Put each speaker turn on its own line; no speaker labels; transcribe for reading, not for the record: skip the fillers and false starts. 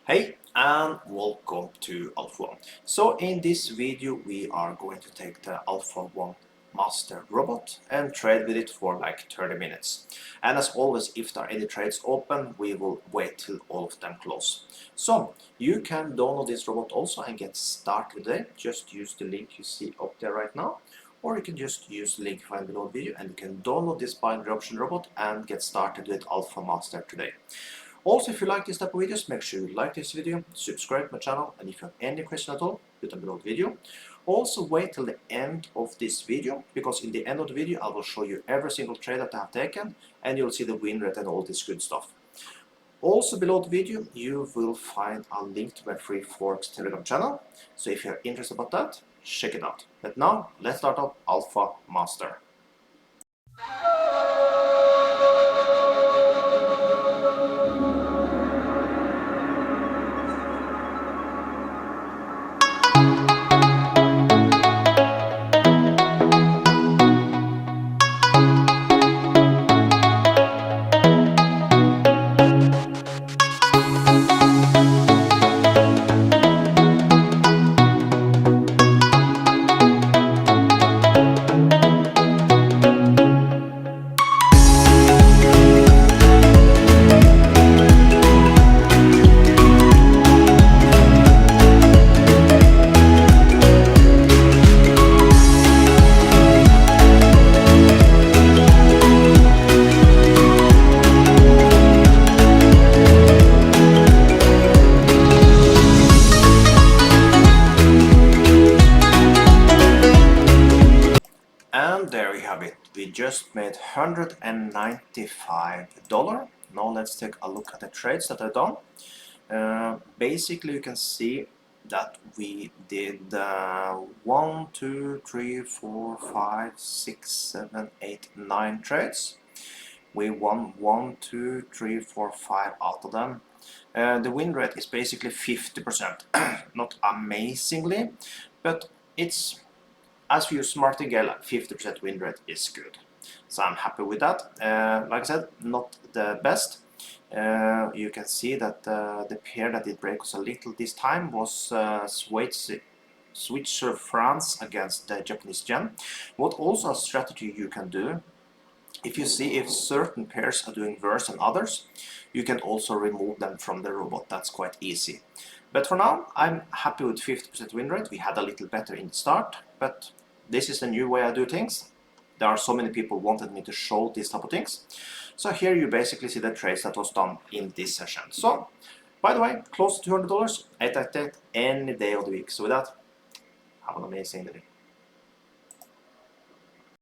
Hey and welcome to Alpha 1. So in this video we are going to take the Alpha 1 master robot and trade with it for like 30 minutes. And as always, if there are any trades open, we will wait till all of them close. So you can download this robot also and get started today. Just use the link you see up there right now. Or you can just use the link found below the video and you can download this binary option robot and get started with Alpha Master today. Also, if you like this type of videos, make sure you like this video, subscribe to my channel, and if you have any question at all, put them below the video. Also, wait till the end of this video, because in the end of the video, I will show you every single trade that I have taken, and you'll see the win rate and all this good stuff. Also, below the video, you will find a link to my free Forex Telegram channel. So if you're interested about that, check it out. But now, let's start up Alpha Master. And there we have it. We just made $195. Now let's take a look at the trades that I've done. Basically, you can see that we did 1, 2, 3, 4, 5, 6, 7, 8, 9 trades. We won 1, 2, 3, 4, 5 out of them. The win rate is basically 50%. Not amazingly, but it's, as for you martingale, 50% win rate is good. So I'm happy with that. Like I said, not the best. You can see that the pair that did break us a little this time was Swiss francs against the Japanese yen. What also a strategy you can do, if you see if certain pairs are doing worse than others, you can also remove them from the robot. That's quite easy. But for now, I'm happy with 50% win rate. We had a little better in the start, but this is the new way I do things. There are so many people wanted me to show these type of things. So here you basically see the trades that was done in this session. So, by the way, close to $200, I take that any day of the week. So with that, have an amazing day.